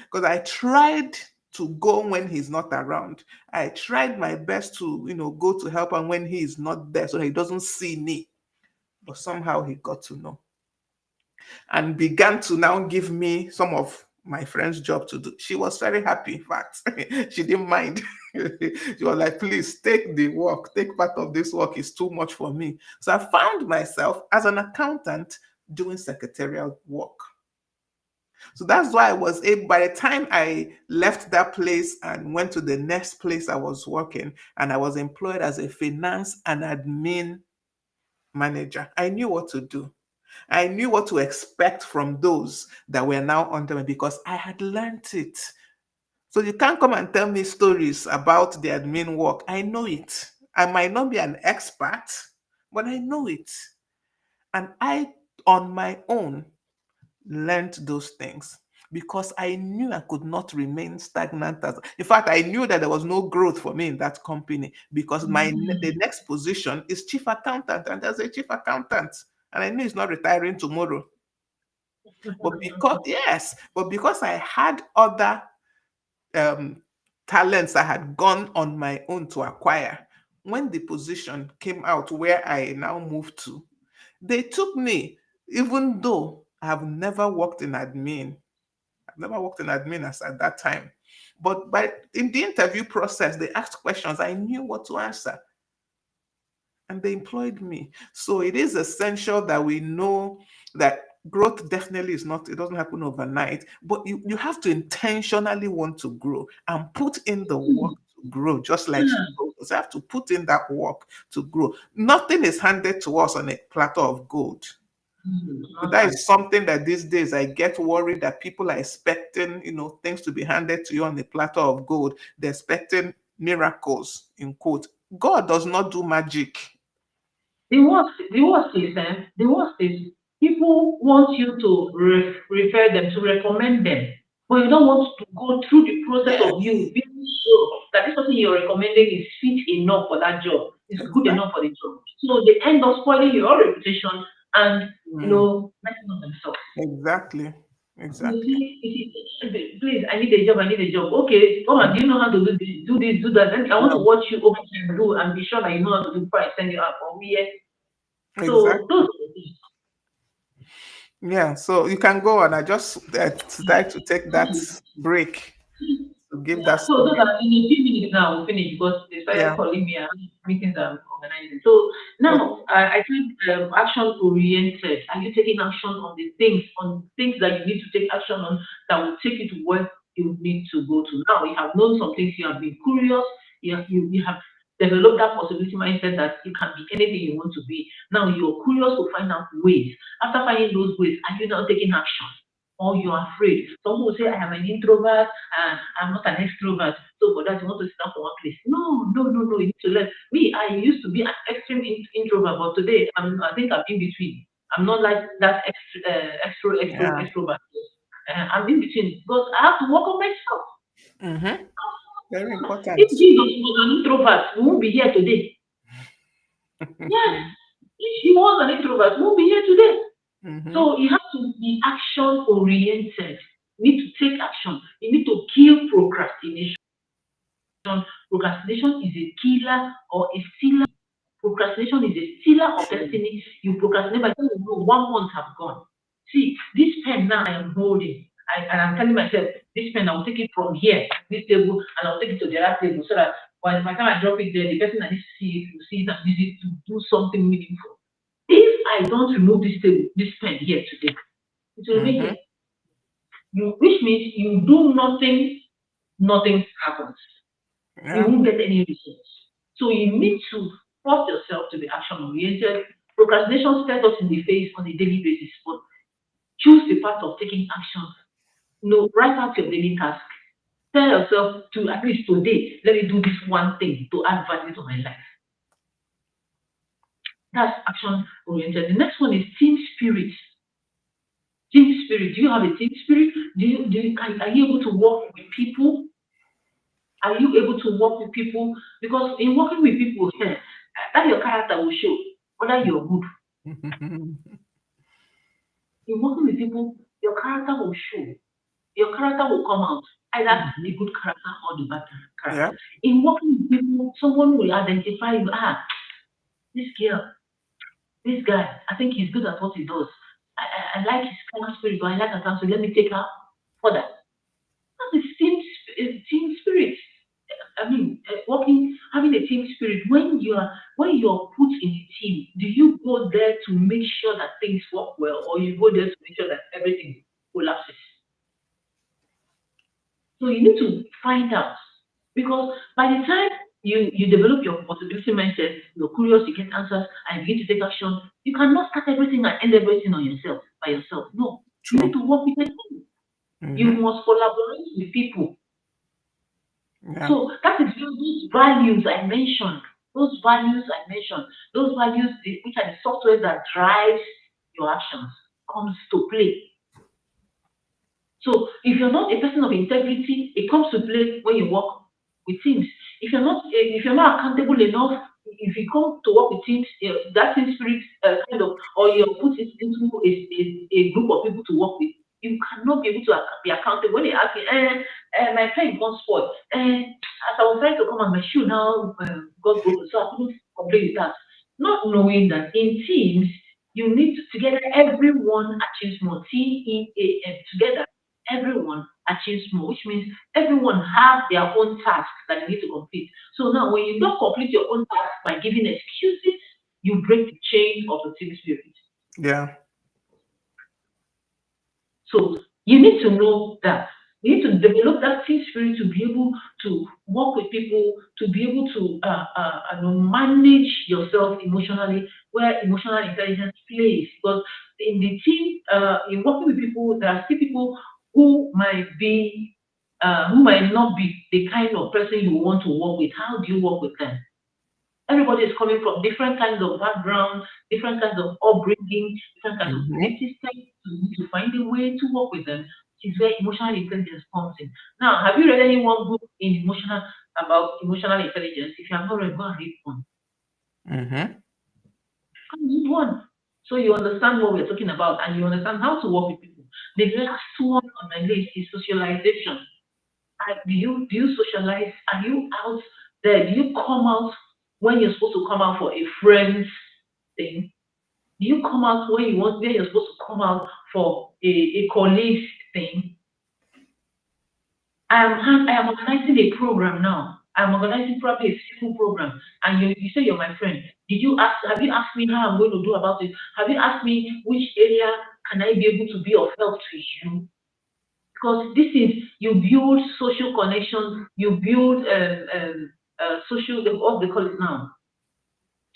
because I tried to go when he's not around. I tried my best to, go to help him when he is not there so he doesn't see me. But somehow he got to know and began to now give me some of my friend's job to do. She was very happy, in fact. She didn't mind. She was like, please take the work, take part of this work. It's too much for me. So I found myself as an accountant doing secretarial work. So that's why I was able, by the time I left that place and went to the next place I was working, and I was employed as a finance and admin manager, I knew what to do. I knew what to expect from those that were now under me because I had learned it. So you can't come and tell me stories about the admin work. I know it. I might not be an expert, but I know it. And I, on my own, learned those things because I knew I could not remain stagnant. In fact, I knew that there was no growth for me in that company because the next position is chief accountant, and there's a chief accountant, and I knew he's not retiring tomorrow. But because I had other um, talents I had gone on my own to acquire, when the position came out where I now moved to, they took me, even though I have never worked in admin. I've never worked in admin as at that time. But in the interview process, they asked questions. I knew what to answer, and they employed me. So it is essential that we know that growth definitely is not, it doesn't happen overnight, but you have to intentionally want to grow and put in the work to grow, just like she told us. You have to put in that work to grow. Nothing is handed to us on a platter of gold. So Not that at is something that these days I get worried that people are expecting, things to be handed to you on a platter of gold. They're expecting miracles, in quote. God does not do magic. the worst is people want you to refer them, to recommend them, but you don't want to go through the process of Yes, you being sure that this person you're recommending is fit enough for that job, is good enough for exactly. the job. So they end up spoiling your reputation and Mm, messing up themselves. exactly. You Exactly. see, please, I need a job, I need a job. Okay, come on, do you know how to do this, do this, do that? Then I want to No, watch you over time do and be sure that you know how to do before I send you out for me. So those exactly. are the things. Yeah, so you can go on. I just like to take that break to give Yeah, that so those story. are in a few minutes now we'll finish because they started Yeah. calling me and meetings I'm organizing. So Okay. now I think action oriented. Are you taking action on things that you need to take action on that will take you to where you need to go to? Now you have known some things, you have been curious, you have developed that possibility mindset that you can be anything you want to be. Now you're curious to find out ways. After finding those ways, are you now taking action? Or you're afraid. Some will say, I am an introvert, I'm not an extrovert. So for that, you want to sit down for one place. No, no, no, no. You need to learn. Me, I used to be an extreme introvert, but today I think I'm in between. I'm not like that Yeah. extrovert. I'm in between because I have to work on myself. Mm-hmm. Very If important. Jesus was an introvert, we won't be here today. Yes, if he was an introvert, we won't be here today. Mm-hmm. So you have to be action oriented. You need to take action. You need to kill procrastination. Procrastination is a killer or a stealer. Procrastination is a stealer of True. destiny. You procrastinate by the time you know 1 month have gone. See, this pen now I am holding, and I'm telling myself, this pen I will take it from here, this table, and I'll take it to the other table so that by the time I drop it there, the person that needs to see it will see it and use it to do something meaningful. If I don't remove this pen here today, it will remain Mm-hmm. here. Which means you do nothing, nothing happens. You Yeah. won't get any results. So you need to force yourself to be action oriented. Procrastination stares us in the face on a daily basis, but choose the path of taking action. Write out your daily task. Tell yourself to at least today, let me do this one thing to add value to my life. That's action oriented. The next one is team spirit. Team spirit. Do you have a team spirit? Are you able to work with people? Are you able to work with people? Because in working with people, that your character will show whether you're good. In working with people, your character will show. Your character will come out. either Mhm. the good character or the bad Yeah. character. In working with people, someone will identify you. This girl, this guy, I think he's good at what he does. I like his kind of spirit, but I like her time, so let me take her for that. That's a team spirit. I mean, working, having a team spirit. When you're put in a team, do you go there to make sure that things work well, or you go there to make sure that everything collapses? So you need to find out, because by the time you develop your possibility mindset, you're curious, you get answers, and you begin to take action, you cannot start everything and end everything on yourself by yourself. No, you need True. to work with a team. You Mhm. must collaborate with people. Yeah. So that is where those values I mentioned, those values I mentioned, those values which are the software that drives your actions comes to play. So if you're not a person of integrity, it comes to play when you work with teams. If you're not accountable enough, if you come to work with teams, that team spirit kind of, or you're put into a group of people to work with, you cannot be able to be accountable. When they ask you, my pen got spoiled, as I was trying to come and my shoe now got broken, so I couldn't complete the task. Not knowing that in teams, you need to together everyone achieves more. TEAM, together everyone achieves more, which means everyone have their own tasks that they need to complete. So now, when you don't complete your own task by giving excuses, you break the chain of the team spirit. Yeah. So you need to know that. You need to develop that team spirit to be able to work with people, to be able to manage yourself emotionally, where emotional intelligence plays. Because in the team, in working with people, there are still people who might not be the kind of person you want to work with. How do you work with them? Everybody is coming from different kinds of backgrounds, different kinds of upbringing, different kinds of Mhm. belief systems. So you need to find a way to work with them, which is where emotional intelligence comes in. Now, have you read any one book in emotional about emotional intelligence? If you have not read, go and read one. Mhm. Go and read one. So you understand what we're talking about and you understand how to work with people. The last one on my list is socialization. Do you socialize? Are you out there? Do you come out when you're supposed to come out for a friend's thing? Do you come out when you're supposed to come out for a colleague's thing? I am organizing a program now. I'm organizing probably a simple program, and you say you're my friend. Have you asked me how I'm going to do about it? Have you asked me which area can I be able to be of help to you? Because this is, you build social connections, you build social, what they call it now,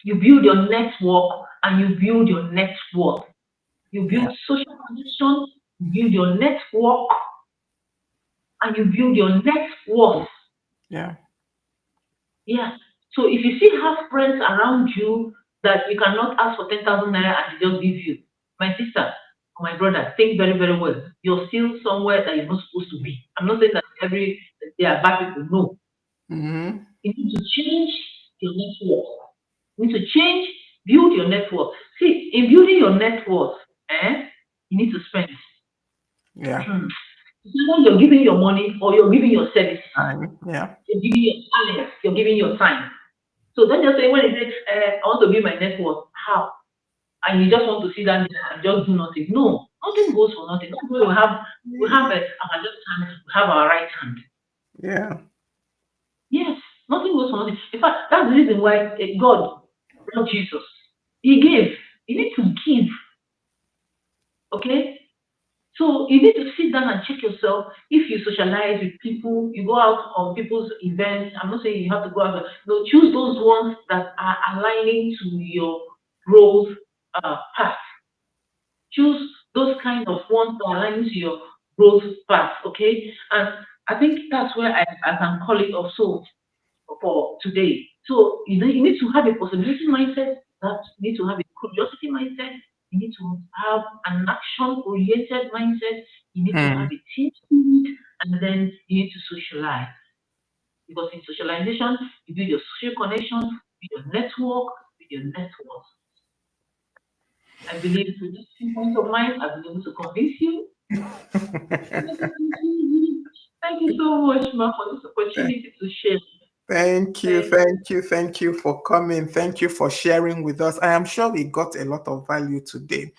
you build your network and you build your network. You Yeah. build social connections, you build your network, and you build your net worth. Yeah. Yeah. So if you still have friends around you that you cannot ask for 10,000 naira and they just give you, my sister or my brother, think very, very well. You're still somewhere that you're not supposed to be. I'm not saying that they are bad people. No. Mhm. You need to change your network. You need to change, build your network. See, in building your network, you need to spend. Yeah. Hmm. Either you're giving your money or you're giving your service. Time. Yeah. You're giving your talent. You're giving your time. So don't just say when you say, I want to build my network. How? And you just want to sit down there and just do nothing. No, nothing goes for nothing. That's why we have our left hand, we have our right hand. Yeah. Yes, nothing goes for nothing. In fact, that's the reason why God, Lord Jesus, He gave. You need to give, okay? So you need to sit down and check yourself. If you socialize with people, you go out on people's events. I'm not saying you have to go out, but no, choose those ones that are aligning to your growth path. Choose those kind of ones that align to your growth path, okay? And I think that's where I can call it also for today. So you need to have a possibility mindset, that you need to have a curiosity mindset, you need to have an action-oriented mindset, you need to have Hmm. a team spirit, and then you need to socialize. Because in socialization, you build your social connections, with your network, with your network. I believe with these few points of mine, I've been able to convince you. Thank you so much, Ma, for this opportunity to share. Thank you, Thank thank you, thank you for coming. Thank you for sharing with us. I am sure we got a lot of value today.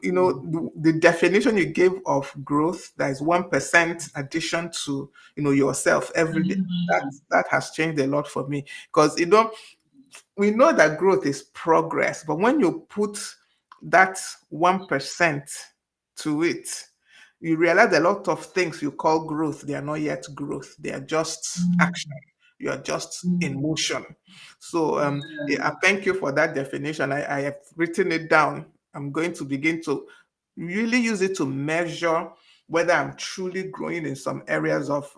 you. The definition you gave of growth, that is 1% addition to, yourself every day. That has changed a lot for me because, we know that growth is progress, but when you put that 1% to it, you realize a lot of things you call growth, they are not yet growth. They are just action. You are just in motion. So yeah, I thank you for that definition. I have written it down. I'm going to begin to really use it to measure whether I'm truly growing in some areas of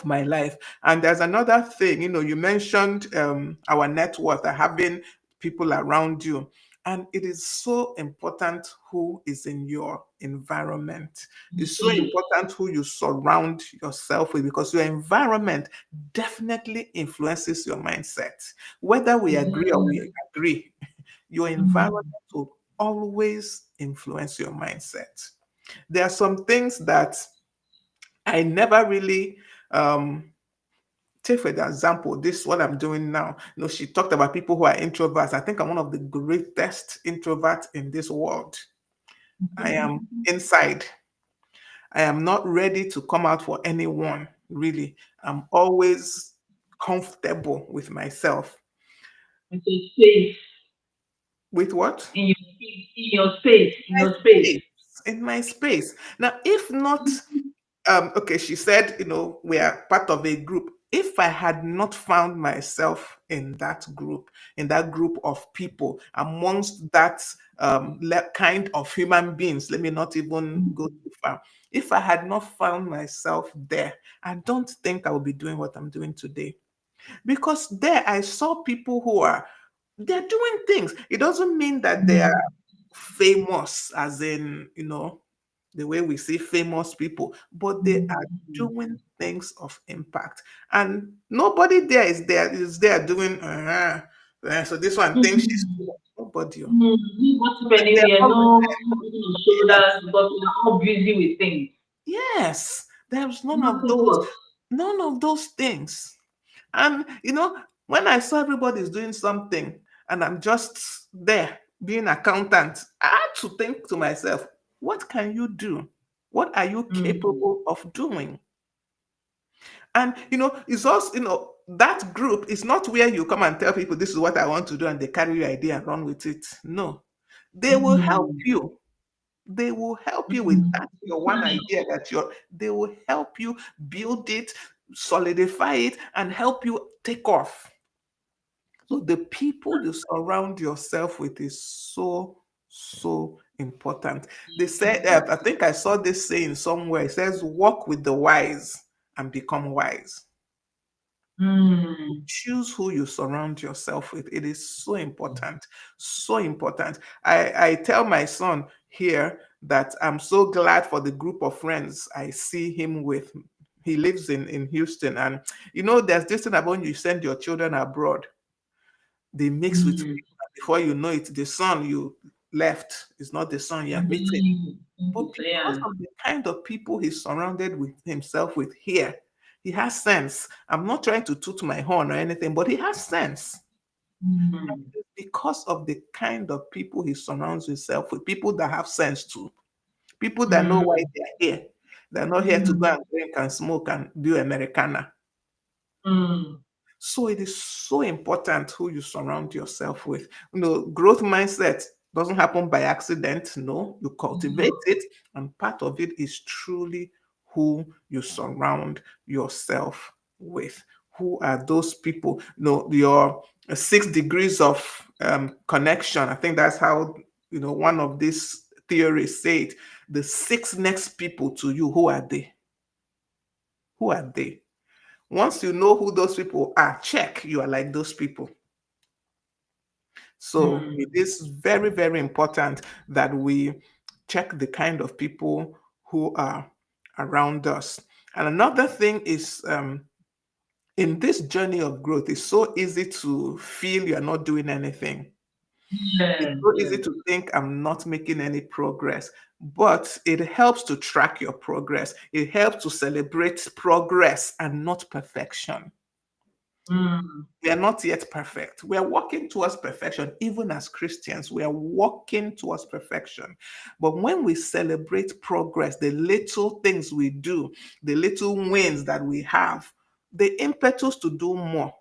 my life. And there's another thing, you mentioned our net worth, having people around you. And it is so important who is in your environment. It's so Okay. important who you surround yourself with because your environment definitely influences your mindset. Whether we agree or we agree, your environment will always influence your mindset. There are some things that I never really take for example, this what I'm doing now. She talked about people who are introverts. I think I'm one of the greatest introverts in this world. I am inside. I am not ready to come out for anyone, really. I'm always comfortable with myself. It's a space With what? in My your space. space. In my space. Now, if not, okay, she said, we are part of a group. If I had not found myself in that group of people, amongst that kind of human beings, let me not even go too far. If I had not found myself there, I don't think I would be doing what I'm doing today. Because there I saw people they're doing things. It doesn't mean that they are famous, as in, the way we see famous people, but they are doing things of impact. And nobody there is there doing, so this one thinks she's too much. Nobody. What if They're anywhere? all No behind. looking on shoulders because we are all busy with things. Yes, there's none Not of those, focused. things. And when I saw everybody's doing something and I'm just there being accountant, I had to think to myself, what can you do? What are you Mm. capable of doing? And it's also, that group is not where you come and tell people this is what I want to do and they carry your idea and run with it. No. They will help Mm. you. They will help you with Mm. that your one idea they will help you build it, solidify it, and help you take off. So the people you surround yourself with is so, so important. They said, I think I saw this saying somewhere. It says, walk with the wise and become wise. Mm. Choose who you surround yourself with. It is so important. So important. I tell my son here that I'm so glad for the group of friends I see him with. He lives in Houston. And there's this thing about when you send your children abroad, they mix with Mm. people. And before you know it, the son you left is not the son you're meeting. But because Yeah. of the kind of people he's surrounded with himself with here, he has sense. I'm not trying to toot my horn or anything, but he has sense. Mm. It's because of the kind of people he surrounds himself with, people that have sense too, people that know why Mm. they're here. They're not here to go and drink and smoke and do Americana. Mm. So it is so important who you surround yourself with. Growth mindset doesn't happen by accident. No, you cultivate it, and part of it is truly who you surround yourself with. Who are those people? Your 6 degrees of connection. I think that's how one of these theories say it. The six next people to you, who are they? Who are they? Once you know who those people are, check, you are like those people. So it Mm. is very, very important that we check the kind of people who are around us. And another thing is, in this journey of growth, it's so easy to feel you're not doing anything. It's Yeah, so yeah. easy to think I'm not making any progress, but it helps to track your progress. It helps to celebrate progress and not perfection. Mm, We are not yet perfect. We are working towards perfection. Even as Christians, we are working towards perfection. But when we celebrate progress, the little things we do, the little wins that we have, the impetus to do more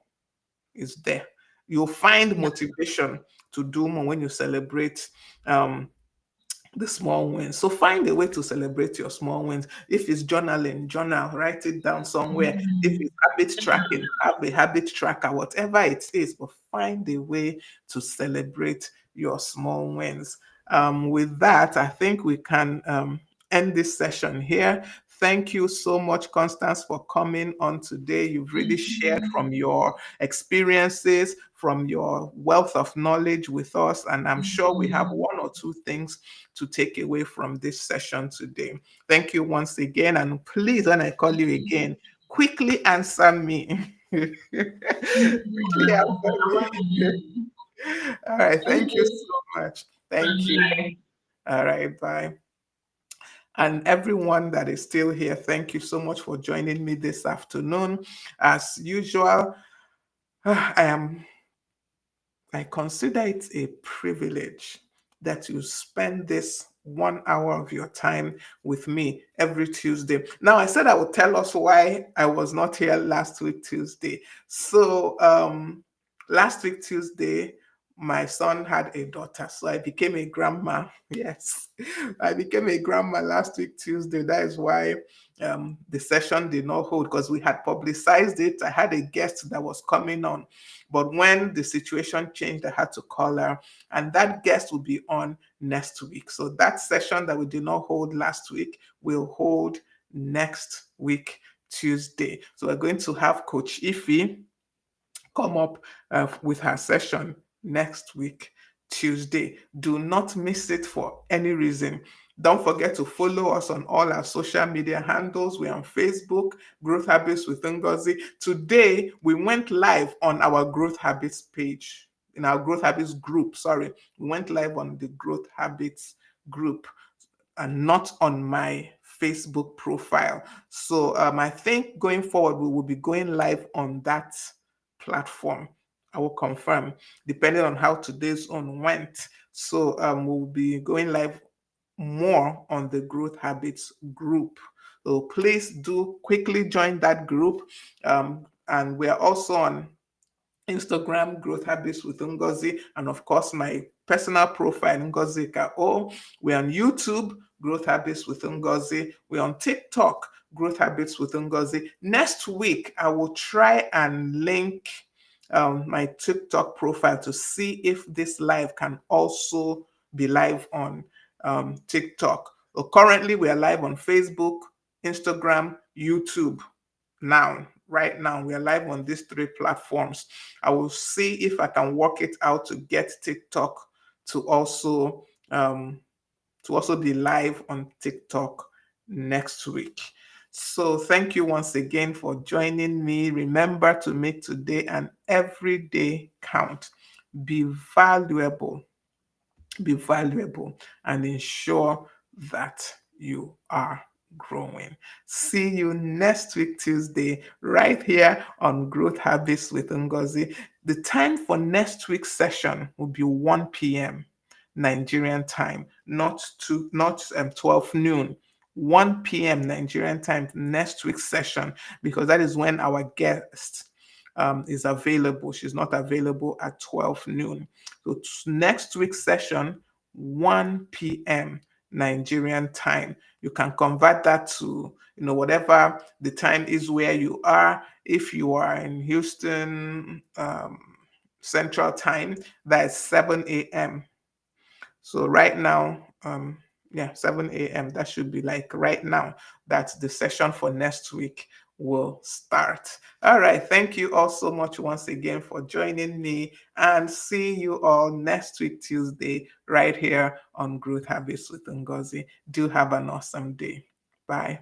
is there. You'll find yeah. motivation to do more when you celebrate um, the small wins. So find a way to celebrate your small wins. If it's journaling, journal, write it down somewhere. If Mm, it's habit tracking, have a habit tracker, whatever it is, but find a way to celebrate your small wins. With that, I think we can end this session here. Thank you so much, Constance, for coming on today. You've really shared from your experiences, from your wealth of knowledge with us, and I'm sure we have mm, one or two things to take away from this session today. Thank you once again. And please, when I call you again, quickly answer me. Quickly answer me. mm. All right. Thank Thank you you. so much. Thank you. Bye. All right. Bye. And everyone that is still here, thank you so much for joining me this afternoon. As usual, I am I consider it a privilege that you spend this 1 hour of your time with me every Tuesday. Now, I said I would tell us why I was not here last week, Tuesday. So, last week, Tuesday, my son had a daughter. So I became a grandma. Yes, I became a grandma last week, Tuesday. That is why the session did not hold because we had publicized it. I had a guest that was coming on, but when the situation changed, I had to call her, and that guest will be on next week. So that session that we did not hold last week will hold next week, Tuesday. So we're going to have Coach Ify come up with her session next week, Tuesday. Do not miss it for any reason. Don't forget to follow us on all our social media handles. We're on Facebook, Growth Habits with Ngozi. Today, we went live on our Growth Habits page, in our Growth Habits group. Sorry, we went live on the Growth Habits group and not on my Facebook profile. So I think going forward, we will be going live on that platform. I will confirm, depending on how today's on went. So we'll be going live more on the Growth Habits group. So please do quickly join that group. And we are also on Instagram, Growth Habits with Ngozi, and of course, my personal profile, Ngozi Ko. We're on YouTube, Growth Habits with Ngozi. We're on TikTok, Growth Habits with Ngozi. Next week, I will try and link my TikTok profile to see if this live can also be live on TikTok. So currently, we are live on Facebook, Instagram, YouTube now. Right now, we are live on these three platforms. I will see if I can work it out to get TikTok to also be live on TikTok next week. So thank you once again for joining me. Remember to make today and every day count. Be valuable, and ensure that you are growing. See you next week, Tuesday, right here on Growth Habits with Ngozi. The time for next week's session will be 1 p.m. Nigerian time, not 12 noon. 1 p.m. Nigerian time next week's session, because that is when our guest is available. She's not available at 12 noon. So next week's session, 1 p.m. Nigerian time. You can convert that to whatever the time is where you are. If you are in Houston Central Time, that's 7 a.m. So right now, 7 a.m. That should be like right now. That's the session for next week will start. All right. Thank you all so much once again for joining me, and see you all next week, Tuesday, right here on Growth Habits with Ngozi. Do have an awesome day. Bye.